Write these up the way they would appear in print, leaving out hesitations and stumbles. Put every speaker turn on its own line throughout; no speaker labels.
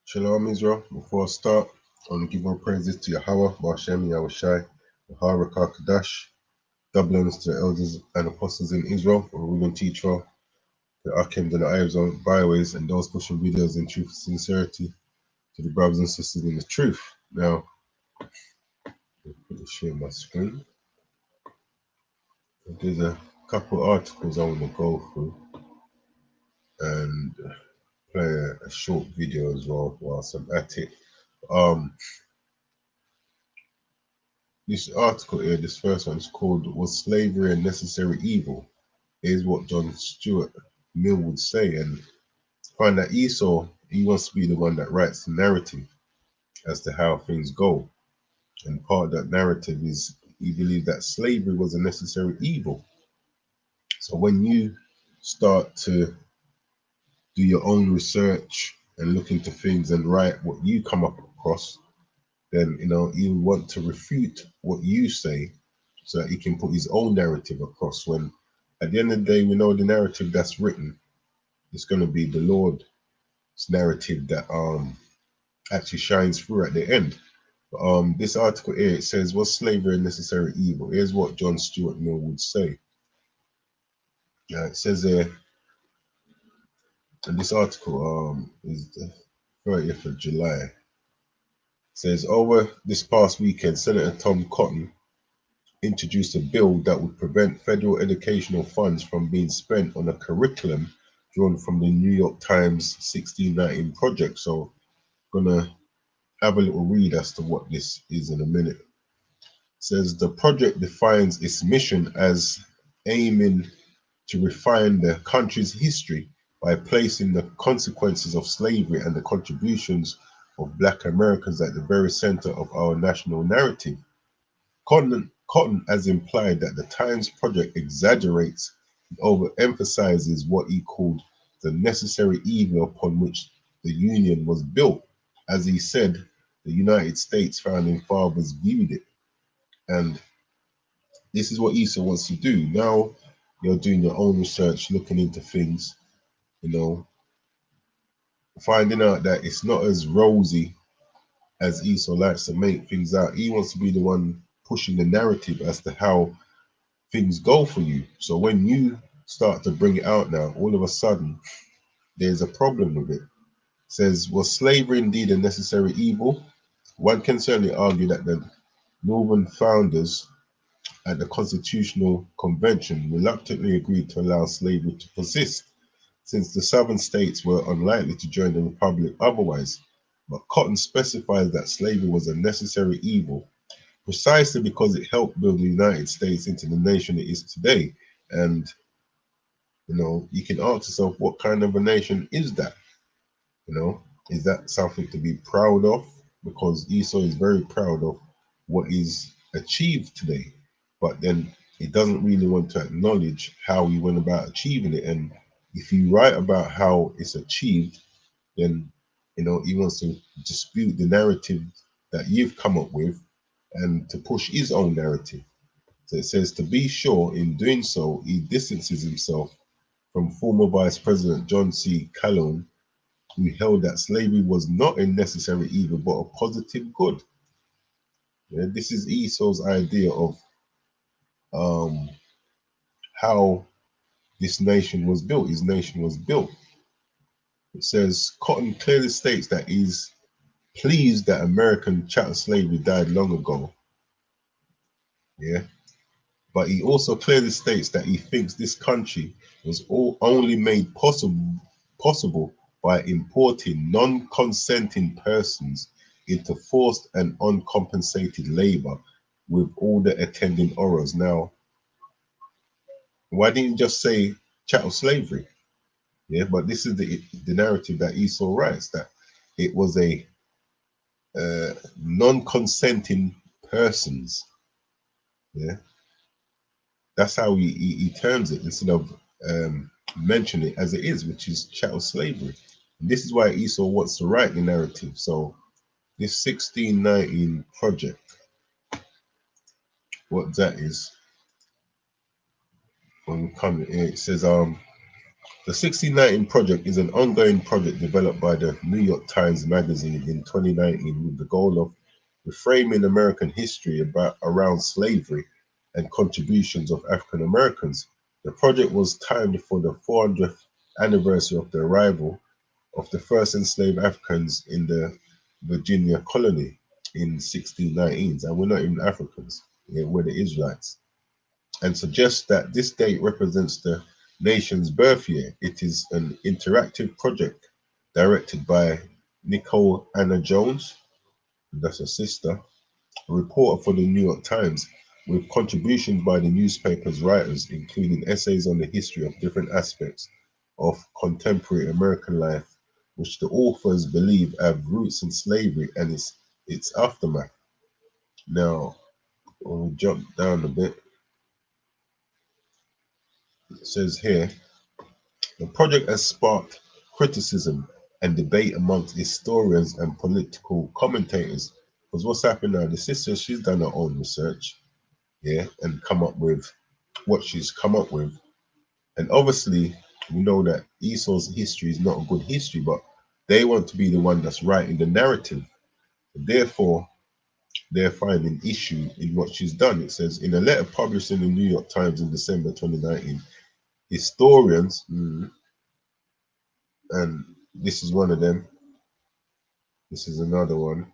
Shalom Israel. Before I start, I want to give all praises to Yahweh, Bashem, Yahushai, Yahweh Kadash, double honors to the elders and apostles in Israel, for ruling teacher, the Akim, the Ives on byways, and those pushing videos in truth and sincerity to the brothers and sisters in the truth. Now, I'll put this share my screen. There's a couple articles I want to go through and play a short video as well whilst I'm at it. This article here, this first one is called "Was Slavery a Necessary Evil?" Here's what John Stuart Mill would say, and find that Esau, he wants to be the one that writes the narrative as to how things go. And part of that narrative is he believed that slavery was a necessary evil. So when you start to do your own research and look into things and write what you come up across, then you want to refute what you say so that he can put his own narrative across. When at the end of the day, we know the narrative that's written is going to be the Lord's narrative that actually shines through at the end. This article here, it says, "Was slavery a necessary evil?" Here's what John Stuart Mill would say. It says there, and this article is the 30th of July. It says, "Over this past weekend, Senator Tom Cotton introduced a bill that would prevent federal educational funds from being spent on a curriculum drawn from the New York Times 1619 project." So I'm gonna have a little read as to what this is in a minute. It says the project defines its mission as aiming to refine the country's history by placing the consequences of slavery and the contributions of Black Americans at the very center of our national narrative. Cotton has implied that the Times project exaggerates and overemphasizes what he called the necessary evil upon which the Union was built. As he said, the United States founding fathers viewed it. And this is what Esau wants to do. Now you're doing your own research, looking into things, you know, finding out that it's not as rosy as Esau likes to make things out. He wants to be the one pushing the narrative as to how things go for you. So when you start to bring it out now, all of a sudden there's a problem with it. It says, "Was slavery indeed a necessary evil?" One can certainly argue that the Northern founders at the Constitutional Convention reluctantly agreed to allow slavery to persist, since the Southern states were unlikely to join the Republic otherwise. But Cotton specifies that slavery was a necessary evil precisely because it helped build the United States into the nation it is today. And you can ask yourself, what kind of a nation is that? Is that something to be proud of? Because Esau is very proud of what is achieved today, but then he doesn't really want to acknowledge how he went about achieving it. And if you write about how it's achieved, then he wants to dispute the narrative that you've come up with and to push his own narrative. So it says, to be sure, in doing so, he distances himself from former Vice President John C. Calhoun, who held that slavery was not a necessary evil, but a positive good. Yeah, this is Esau's idea of how this nation was built. His nation was built. It says, Cotton clearly states that he's pleased that American chattel slavery died long ago. Yeah. But he also clearly states that he thinks this country was only made possible by importing non-consenting persons into forced and uncompensated labor with all the attending horrors. Now, why didn't you just say chattel slavery? Yeah, but this is the narrative that Esau writes, that it was a non-consenting persons. Yeah, that's how he terms it, instead of mention it as it is, which is chattel slavery. And this is why Esau wants to write the narrative. So this 1619 project, what that is, when we come here, it says The 1619 Project is an ongoing project developed by the New York Times Magazine in 2019 with the goal of reframing American history around slavery and contributions of African Americans. The project was timed for the 400th anniversary of the arrival of the first enslaved Africans in the Virginia colony in 1619, and we're not even Africans, we're the Israelites, and suggests that this date represents the nation's birth year. It is an interactive project directed by Nicole Anna Jones, that's her sister, a reporter for the New York Times, with contributions by the newspaper's writers, including essays on the history of different aspects of contemporary American life, which the authors believe have roots in slavery and its aftermath. Now, we'll jump down a bit. It says here, the project has sparked criticism and debate amongst historians and political commentators. Because what's happened now, the sister, she's done her own research, and come up with what she's come up with. And obviously, we know that Esau's history is not a good history, but they want to be the one that's writing the narrative. Therefore, they're finding issue in what she's done. It says, in a letter published in the New York Times in December 2019, historians, and this is one of them, this is another one,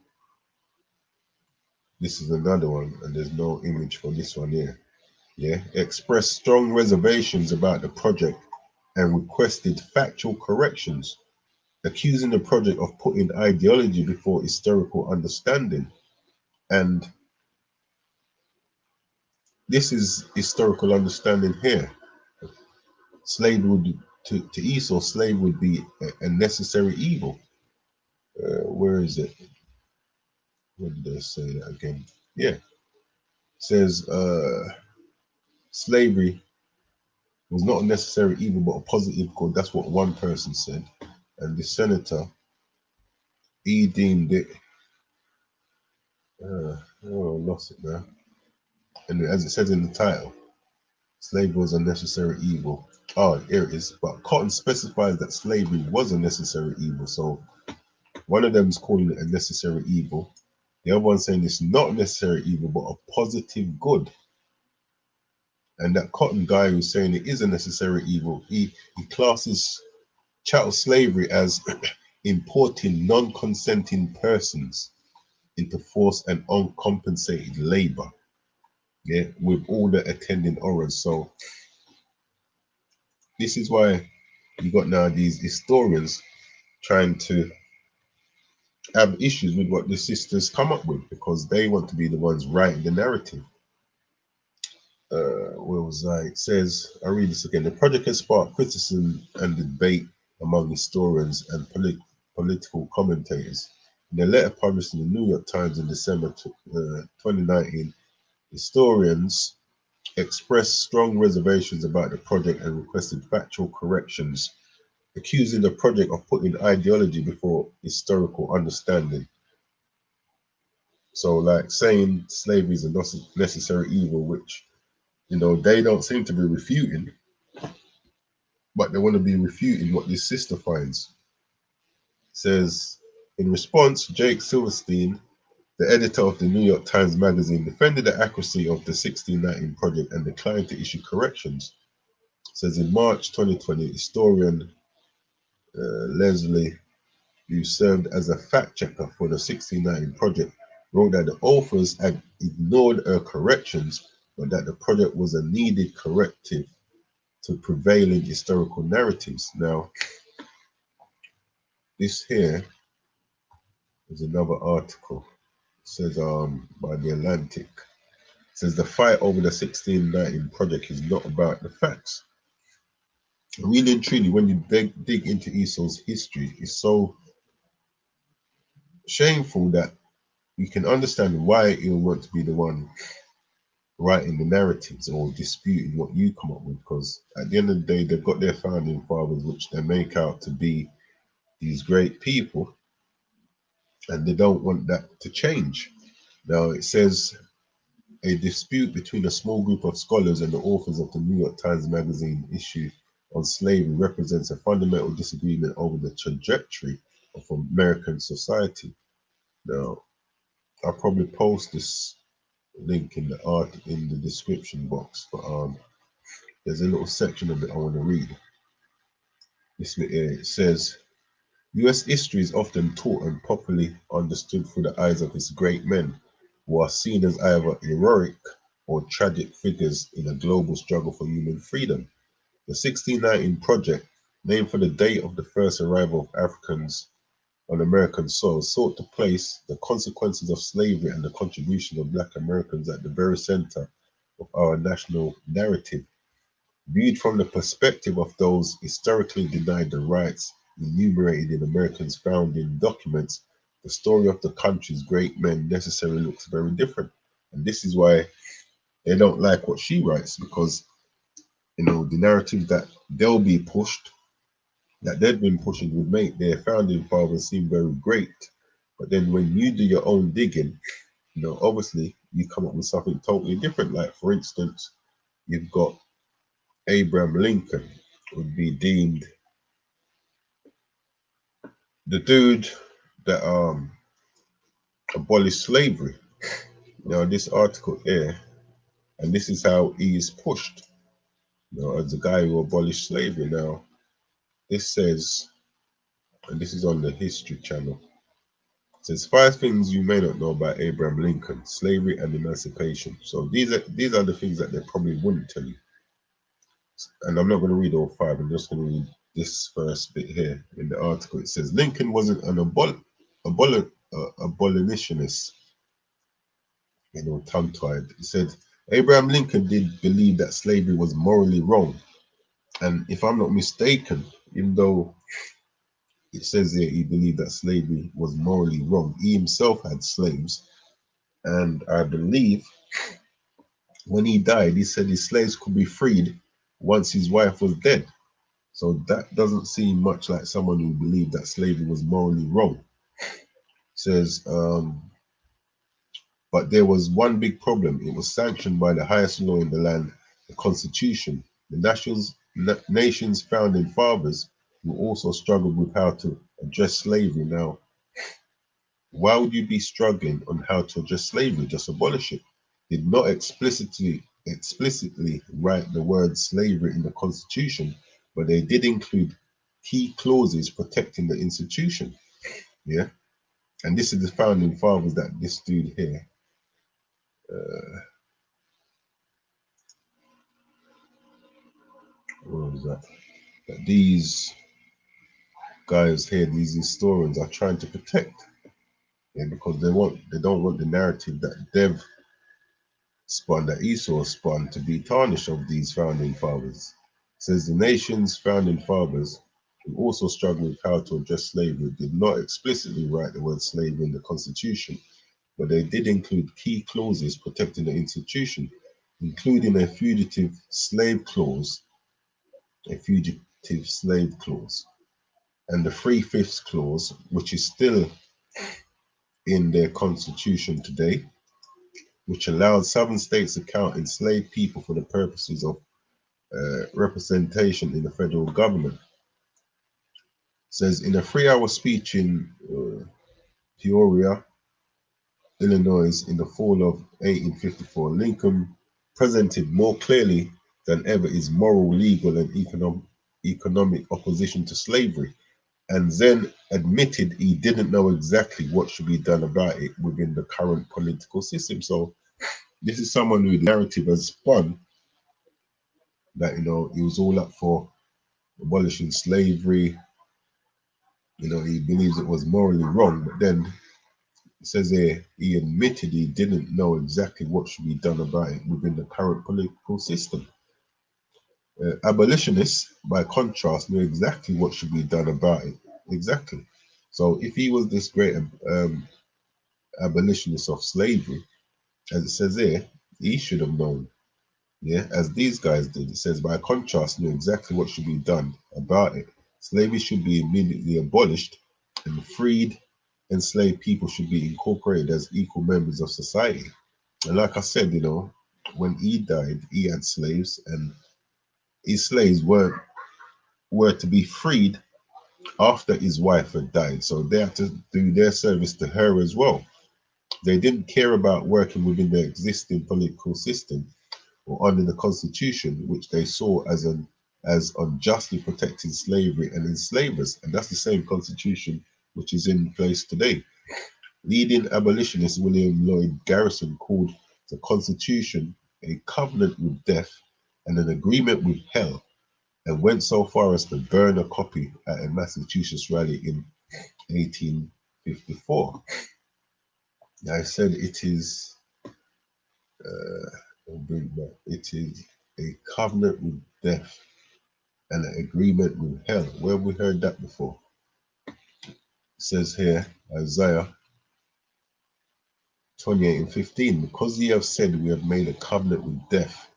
this is another one, and there's no image for this one here, expressed strong reservations about the project and requested factual corrections, accusing the project of putting ideology before historical understanding. And this is historical understanding here. Slavery would, to Esau, slave would be a necessary evil. Where is it? Where did I say that again? Yeah. It says slavery was not a necessary evil, but a positive good. That's what one person said. And the senator, he deemed it, I lost it now. And as it says in the title, slavery was a necessary evil. Oh, here it is. But Cotton specifies that slavery was a necessary evil. So one of them is calling it a necessary evil. The other one saying it's not a necessary evil, but a positive good. And that Cotton guy who's saying it is a necessary evil, he classes chattel slavery as importing non-consenting persons into forced and uncompensated labor, with all the attending horrors. So this is why you got now these historians trying to have issues with what the sisters come up with, because they want to be the ones writing the narrative. Where was I? It says, I read this again. The project has sparked criticism and debate among historians and political commentators. In a letter published in the New York Times in December 2019, historians expressed strong reservations about the project and requested factual corrections, accusing the project of putting ideology before historical understanding. So, like saying slavery is a necessary evil, which they don't seem to be refuting, but they want to be refuting what this sister finds. It says, in response, Jake Silverstein, the editor of the New York Times Magazine, defended the accuracy of the 1619 project and declined to issue corrections. It says, in March 2020, historian Leslie, who served as a fact checker for the 1619 project, wrote that the authors had ignored her corrections, but that the project was a needed corrective to prevailing historical narratives. Now, this here is another article. It says by the Atlantic. It says the fight over the 1619 project is not about the facts. Really and truly, when you dig into Esau's history, it's so shameful that you can understand why he'll want to be the one writing the narratives or disputing what you come up with, because at the end of the day, they've got their founding fathers, which they make out to be these great people, and they don't want that to change. Now, it says a dispute between a small group of scholars and the authors of the New York Times Magazine issue on slavery represents a fundamental disagreement over the trajectory of American society. Now, I'll probably post this link in the description box, but there's a little section of it I want to read. This bit here, it says, US history is often taught and properly understood through the eyes of its great men, who are seen as either heroic or tragic figures in a global struggle for human freedom. The 1619 Project, named for the date of the first arrival of Africans on American soil, sought to place the consequences of slavery and the contribution of Black Americans at the very center of our national narrative. Viewed from the perspective of those historically denied the rights enumerated in Americans' founding documents, the story of the country's great men necessarily looks very different. And this is why they don't like what she writes, because the narrative that they'll be pushed, that they've been pushing, would make their founding fathers seem very great. But then when you do your own digging, obviously you come up with something totally different. Like, for instance, you've got Abraham Lincoln would be deemed the dude that abolished slavery. Now, this article here, and this is how he is pushed, as the guy who abolished slavery. Now, this says, and this is on the History Channel, it says 5 things you may not know about Abraham Lincoln, slavery and emancipation. So these are the things that they probably wouldn't tell you. And I'm not going to read all 5. I'm just going to read this first bit here in the article. It says Lincoln wasn't an abolitionist, tongue-tied. He said Abraham Lincoln did believe that slavery was morally wrong. And if I'm not mistaken, even though it says here he believed that slavery was morally wrong, he himself had slaves. And I believe when he died, he said his slaves could be freed once his wife was dead. So that doesn't seem much like someone who believed that slavery was morally wrong. It says, but there was one big problem. It was sanctioned by the highest law in the land, the Constitution. The nation's founding fathers, who also struggled with how to address slavery. Now, why would you be struggling on how to address slavery? Just abolish it. Did not explicitly write the word slavery in the Constitution, but they did include key clauses protecting the institution. Yeah, and this is the founding fathers that this dude here. What was that? That these guys here, these historians, are trying to protect. Yeah, because they don't want the narrative that they've spun, that Esau spun, to be tarnished of these founding fathers. It says the nation's founding fathers, who also struggled with how to address slavery, did not explicitly write the word slavery in the Constitution, but they did include key clauses protecting the institution, including a fugitive slave clause, and the 3/5 clause, which is still in their constitution today, which allowed Southern states to count enslaved people for the purposes of representation in the federal government. It says in a 3-hour speech in Peoria, Illinois, in the fall of 1854, Lincoln presented more clearly than ever his moral, legal, and economic opposition to slavery, and then admitted he didn't know exactly what should be done about it within the current political system. So this is someone who the narrative has spun that he was all up for abolishing slavery. He believes it was morally wrong, but then it says here he admitted he didn't know exactly what should be done about it within the current political system. Abolitionists, by contrast, knew exactly what should be done about it. Exactly. So if he was this great abolitionist of slavery, as it says here, he should have known. Yeah, as these guys did. It says, by contrast, knew exactly what should be done about it. Slavery should be immediately abolished, and freed enslaved people should be incorporated as equal members of society. And like I said, when he died, he had slaves, and his slaves weren't were to be freed after his wife had died. So they had to do their service to her as well. They didn't care about working within the existing political system or under the constitution, which they saw as unjustly protecting slavery and enslavers. And that's the same constitution which is in place today. Leading abolitionist William Lloyd Garrison called the Constitution a covenant with death and an agreement with hell, and went so far as to burn a copy at a Massachusetts rally in 1854. I said it is, it is a covenant with death and an agreement with hell. Where have we heard that before? It says here, Isaiah 28:15, because ye have said we have made a covenant with death,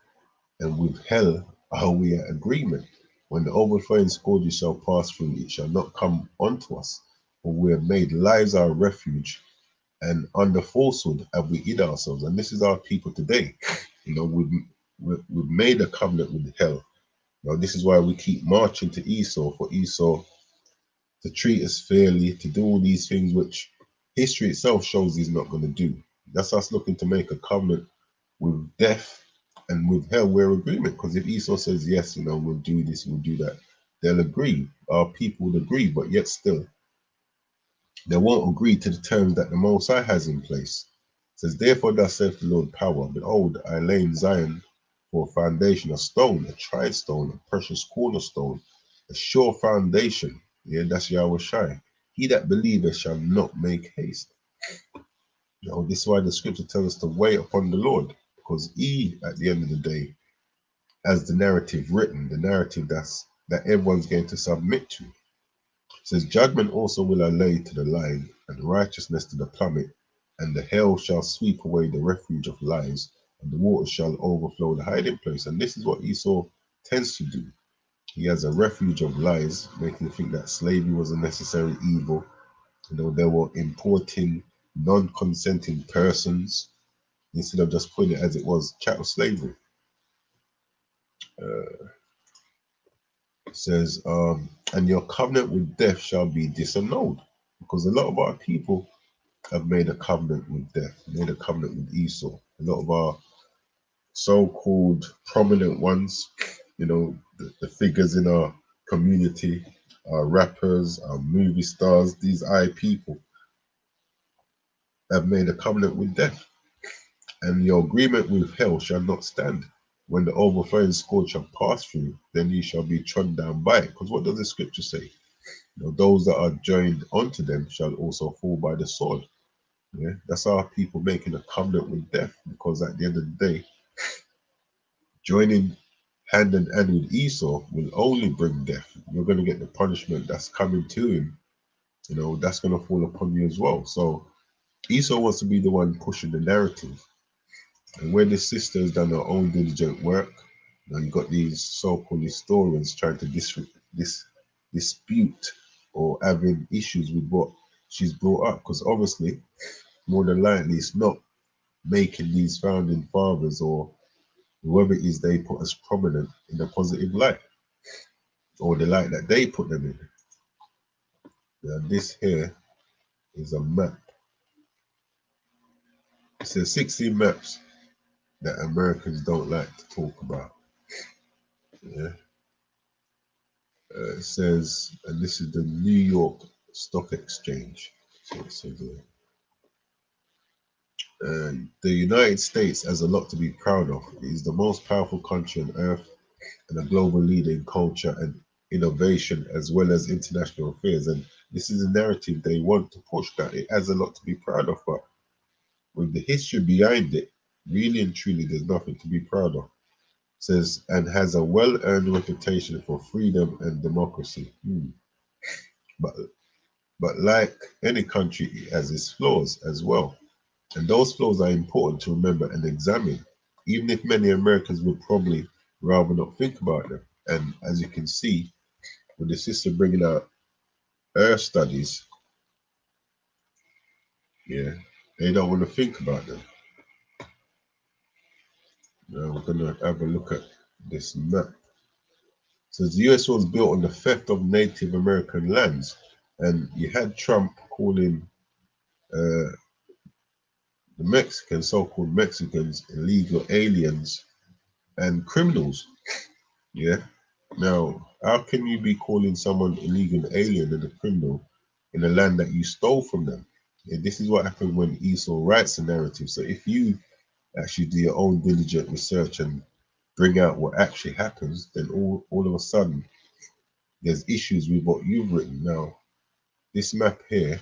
and with hell are we at agreement. When the overflowing scourge shall pass through, it shall not come unto us. For we have made lies our refuge, and under falsehood have we hid ourselves. And this is our people today. You know, we've made a covenant with hell. Now, this is why we keep marching to Esau, for Esau to treat us fairly, to do all these things which history itself shows he's not going to do. That's us looking to make a covenant with death and with hell. We're agreement, because if Esau says yes, you know, we'll do this, we'll do that, they'll agree. Our people would agree, but yet still they won't agree to the terms that the Most High has in place. It says, therefore, thus saith the Lord power, behold, I lay in Zion for a foundation, a stone, a tried stone, a precious cornerstone, a sure foundation. Yeah, that's Yahweh Shai. He that believeth shall not make haste. You know, this is why the scripture tells us to wait upon the Lord, because he, at the end of the day, has the narrative written, the narrative that everyone's going to submit to. It says, judgment also will I lay to the line, and righteousness to the plummet, and the hail shall sweep away the refuge of lies, and the waters shall overflow the hiding place. And this is what Esau tends to do. He has a refuge of lies, making you think that slavery was a necessary evil. You know, they were importing non-consenting persons instead of just putting it as it was, chattel slavery. It says, and your covenant with death shall be disannulled, because a lot of our people have made a covenant with death, made a covenant with Esau. A lot of our so-called prominent ones, you know, the figures in our community, our rappers, our movie stars, these people have made a covenant with death, and your agreement with hell shall not stand. When the overflowing scourge shall pass through, then ye shall be trodden down by it. Because what does the scripture say? You know, those that are joined unto them shall also fall by the sword. Yeah, that's our people making a covenant with death, because at the end of the day, joining hand in hand with Esau will only bring death. You're going to get the punishment that's coming to him. You know, that's going to fall upon you as well. So Esau wants to be the one pushing the narrative. And where the sister has done her own diligent work, you know, you got these so-called historians trying to dispute or having issues with what she's brought up, because obviously, more than likely, it's not making these founding fathers or whoever it is they put as prominent in a positive light, or the light that they put them in. Now, this here is a map. It says 16 maps that Americans don't like to talk about. Yeah. It says, and this is the New York Stock Exchange. So it says, the United States has a lot to be proud of. It is the most powerful country on earth and a global leader in culture and innovation as well as international affairs. And this is a narrative they want to push, that it has a lot to be proud of, but with the history behind it, really and truly, there's nothing to be proud of. It says, and has a well-earned reputation for freedom and democracy. But But like any country, it has its flaws as well. And those flaws are important to remember and examine, even if many Americans would probably rather not think about them. And as you can see, with the sister bringing out her studies, yeah, they don't want to think about them. Now we're going to have a look at this map. So the US was built on the theft of Native American lands. And you had Trump calling the Mexicans, so-called Mexicans, illegal aliens and criminals. Yeah. Now, how can you be calling someone illegal alien and a criminal in a land that you stole from them? Yeah, this is what happens when Esau writes a narrative. So if you actually do your own diligent research and bring out what actually happens, then all of a sudden there's issues with what you've written. Now, this map here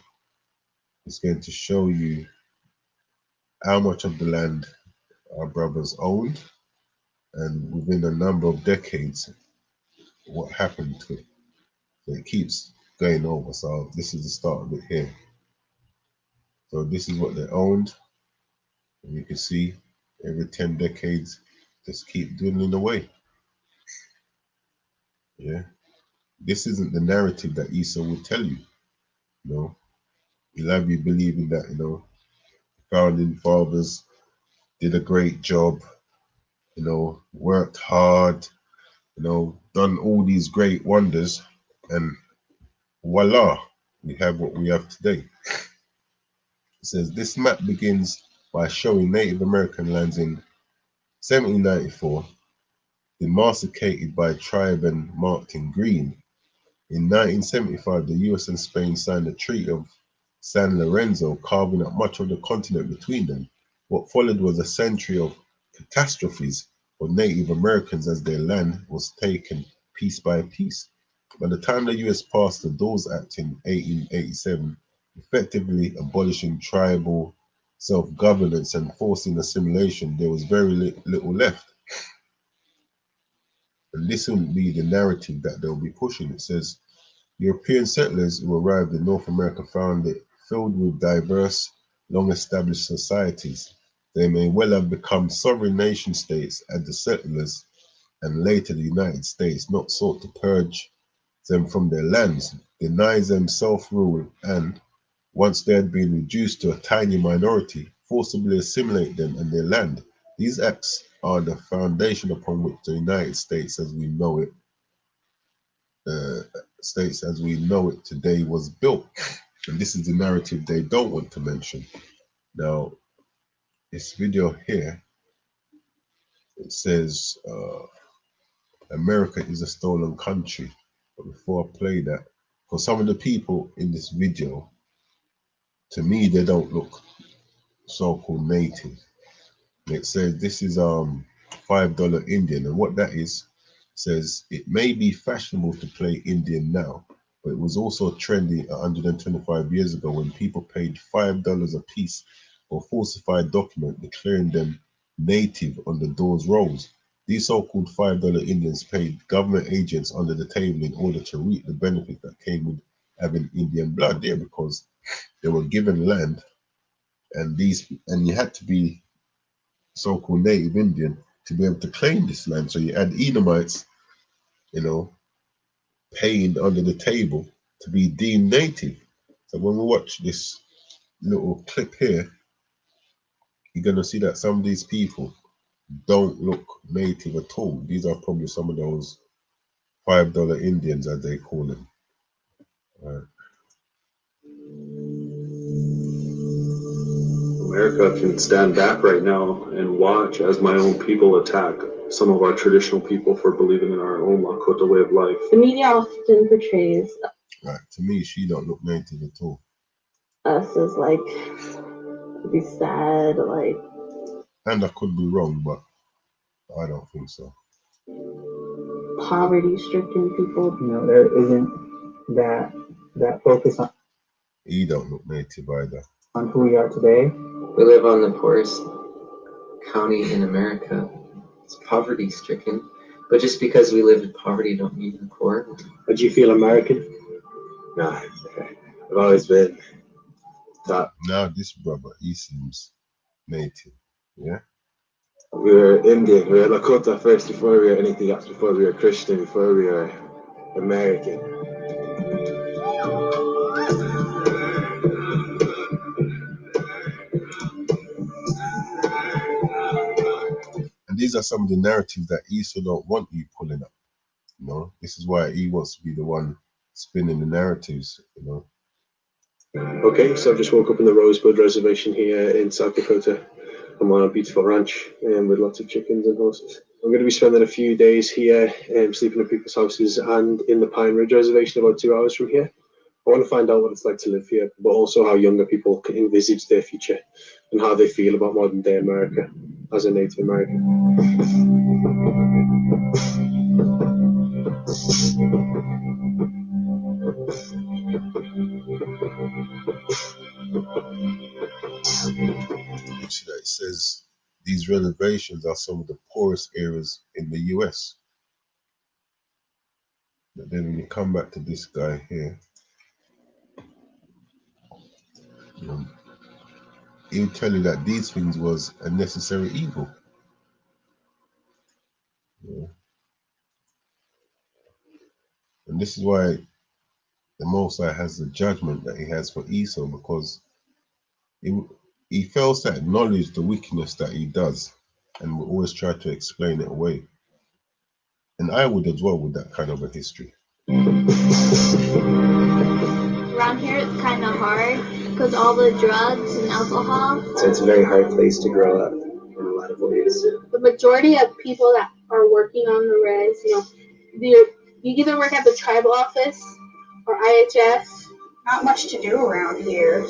is going to show you how much of the land our brothers owned and within a number of decades what happened to it. So it keeps going over. So this is the start of it here. So this is what they owned. And you can see every 10 decades just keep dwindling away. Yeah. This isn't the narrative that Esau would tell you. You know, he'll have you believing that, founding fathers did a great job, worked hard, done all these great wonders, and voila, we have what we have today. It says this map begins by showing Native American lands in 1794, demarcated by tribe and marked in green. In 1975, the US and Spain signed the Treaty of San Lorenzo, carving up much of the continent between them. What followed was a century of catastrophes for Native Americans as their land was taken piece by piece. By the time the US passed the Dawes Act in 1887, effectively abolishing tribal self-governance and forcing assimilation, there was very little left. And this will be the narrative that they'll be pushing. It says, European settlers who arrived in North America found it filled with diverse, long-established societies. They may well have become sovereign nation states as the settlers and later the United States not sought to purge them from their lands, deny them self-rule, and, once they had been reduced to a tiny minority, forcibly assimilate them and their land. These acts are the foundation upon which the United States as we know it today was built. And this is the narrative they don't want to mention. Now, this video here, it says America is a stolen country. But before I play that, for some of the people in this video, to me, they don't look so-called native. It says this is $5 Indian, and what that is says it may be fashionable to play Indian now, but it was also trendy 125 years ago when people paid $5 a piece for a falsified document declaring them native on the door's rolls. These so-called $5 Indians paid government agents under the table in order to reap the benefit that came with having Indian blood there, because they were given land, and you had to be so-called native Indian to be able to claim this land. So you had Edomites, paying under the table to be deemed native. So when we watch this little clip here, you're going to see that some of these people don't look native at all. These are probably some of those $5 Indians, as they call them. Right.
America can stand back right now and watch as my own people attack some of our traditional people for believing in our own Lakota way of life.
The media often portrays
Right. To me, she don't look native at all.
us as like be sad, like.
And I could be wrong, but I don't think so.
Poverty-stricken people.
There isn't that focus on.
He don't look native either.
On who we are today.
We live on the poorest county in America. It's poverty-stricken, but just because we live in poverty don't mean we're poor.
But do you feel American? No, I've always been taught.
Now this brother, he seems native. Yeah.
We were Indian. We were Lakota first before we were anything else. Before we were Christian. Before we were American.
And these are some of the narratives that Esau don't want you pulling up. know, this is why he wants to be the one spinning the narratives, you know.
Okay, so I've just woke up in the Rosebud Reservation here in South Dakota. I'm on a beautiful ranch with lots of chickens and horses. I'm going to be spending a few days here, sleeping in people's houses and in the Pine Ridge Reservation about 2 hours from here. I want to find out what it's like to live here, but also how younger people can envisage their future and how they feel about modern day America as a Native American.
It says these reservations are some of the poorest areas in the US. But then when you come back to this guy here, he'll tell you that these things was a necessary evil. Yeah. And this is why the Most High has the judgment that he has for Esau, because he fails to acknowledge the wickedness that he does and will always try to explain it away. And I would as well with that kind of a history.
Around here it's kind of hard because all the drugs and alcohol.
So it's a very hard place to grow up in a lot of ways.
The majority of people that are working on the res, you either work at the tribal office or IHS.
Not much to do around here.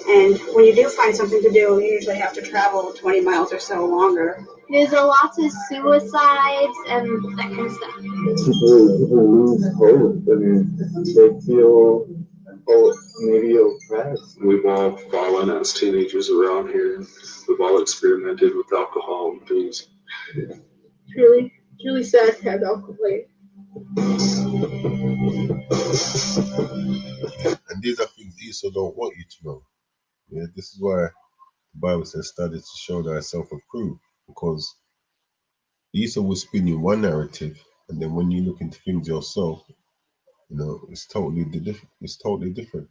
And when you do find something to do, you usually have to travel 20 miles or so longer.
There's a lot of suicides and that kind of stuff.
People lose hope and they feel maybe oppressed.
We've all fallen as teenagers around here. We've all experimented with alcohol and things.
It's really sad to have alcohol.
And these are things Esau don't want you to know. Yeah, this is why the Bible says study to show thyself approved, because Esau will spin you one narrative, and then when you look into things yourself, it's totally different. It's totally different.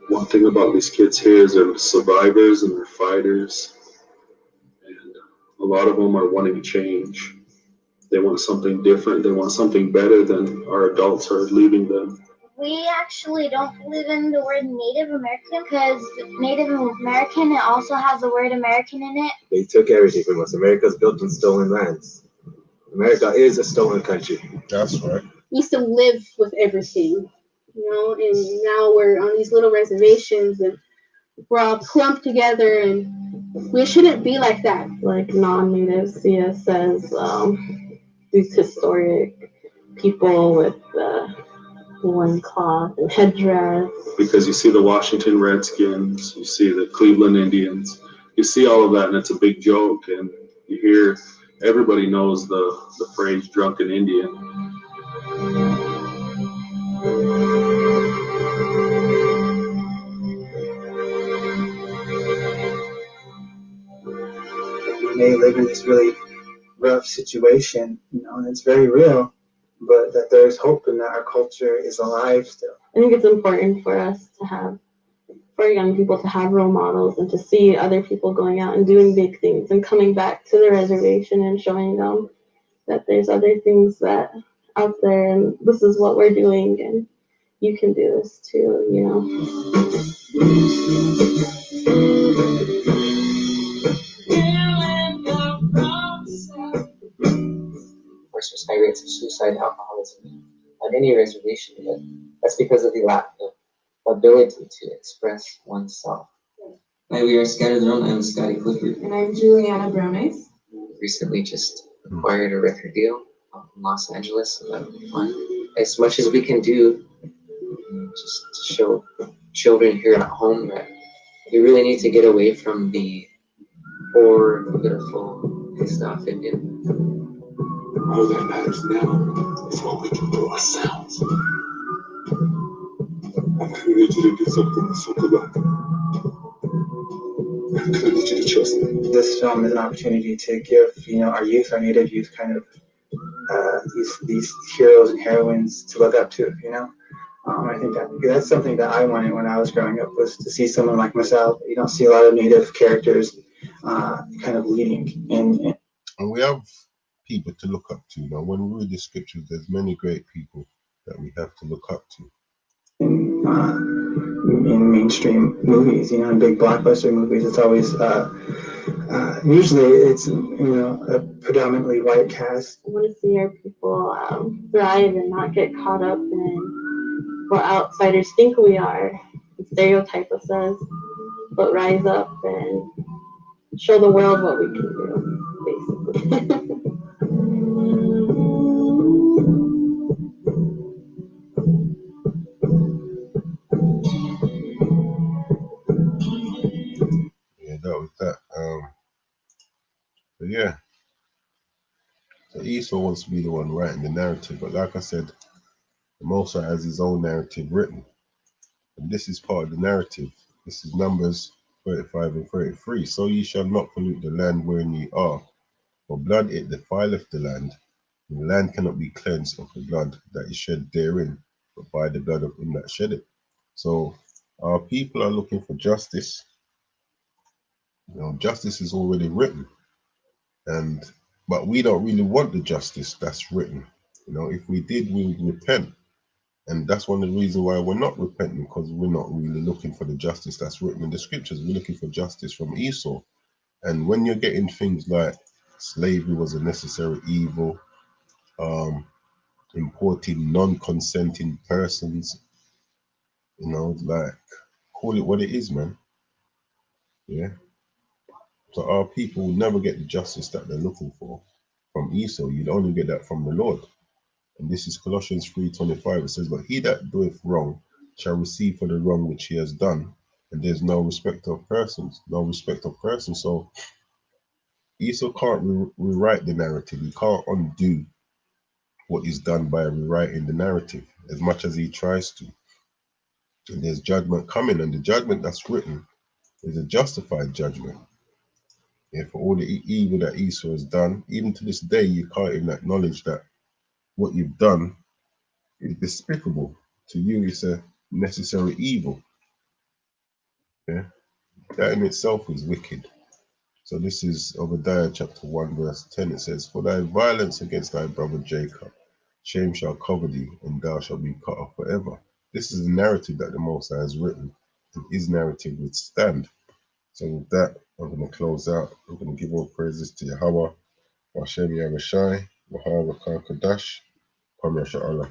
One thing about these kids here is they're survivors and they're fighters. And a lot of them are wanting change. They want something different. They want something better than our adults are leaving them.
We actually don't believe in the word Native American because Native American, it also has the word American in it.
They took everything from us. America's built on stolen lands. America is a stolen country.
That's right.
We used to live with everything, and now we're on these little reservations and we're all clumped together, and we shouldn't be like that.
Like non-native CS says, these historic people with loincloth and headdress.
Because you see the Washington Redskins, you see the Cleveland Indians, you see all of that, and it's a big joke. And you hear, everybody knows the phrase drunken Indian.
We may live in this really rough situation, and it's very real, but that there's hope and that our culture is alive still.
I think it's important for us to have, for young people to have role models and to see other people going out and doing big things and coming back to the reservation and showing them that there's other things that out there and this is what we're doing and you can do this too,
Of course, there's high rates of suicide, alcoholism on any reservation, but that's because of the lack of ability to express oneself.
Hi, we are Scattered Throne. I'm Scotty Clifford.
And I'm Juliana Brownies.
Recently just acquired a record deal in Los Angeles, so that'll be fun. As much as we can do, just to show children here at home that we really need to get away from the poor, pitiful, pissed off Indian.
All that matters now is what we can do ourselves. I need you to do something about it. I need you to trust me.
This film is an opportunity to give, our youth, our native youth, kind of these heroes and heroines to look up to. You know, I think that's something that I wanted when I was growing up, was to see someone like myself. You don't see a lot of Native characters kind of leading,
and we have people to look up to. You know, when we read the scriptures, there's many great people that we have to look up to.
In mainstream movies, you know, in big blockbuster movies, it's always usually it's, you know, a predominantly white cast.
I want to see our people thrive and not get caught up in what outsiders think we are, stereotype us as, but rise up and show the world what we can do, basically.
Yeah, that was that. But yeah, so Esau wants to be the one writing the narrative, but like I said, the Most High has his own narrative written, and this is part of the narrative. This is Numbers 35 and 33. So ye shall not pollute the land wherein ye are, for blood it defileth the land, and the land cannot be cleansed of the blood that is shed therein, but by the blood of him that shed it. So our people are looking for justice. You know, justice is already written, but we don't really want the justice that's written. You know, if we did, we would repent. And that's one of the reasons why we're not repenting, because we're not really looking for the justice that's written in the scriptures. We're looking for justice from Esau. And when you're getting things like slavery was a necessary evil, importing non-consenting persons, you know, like, call it what it is, man. Yeah. So our people will never get the justice that they're looking for from Esau. You'd only get that from the Lord. And this is Colossians 3:25. It says, but he that doeth wrong shall receive for the wrong which he has done. And there's no respect of persons, no respect of persons. So Esau can't rewrite the narrative. He can't undo what is done by rewriting the narrative, as much as he tries to. And there's judgment coming, and the judgment that's written is a justified judgment. Yeah, for all the evil that Esau has done, even to this day, you can't even acknowledge that what you've done is despicable. To you, it's a necessary evil. Yeah, that in itself is wicked. So this is Obadiah chapter 1 verse 10. It says, for thy violence against thy brother Jacob, shame shall cover thee, and thou shalt be cut off forever. This is the narrative that the Most High has written, and his narrative would stand. So with that, I'm going to close out. I'm going to give all praises to Yahweh, Hashem Yahushai, Wahar Rakar Kadash, Kwam Yasha Allah.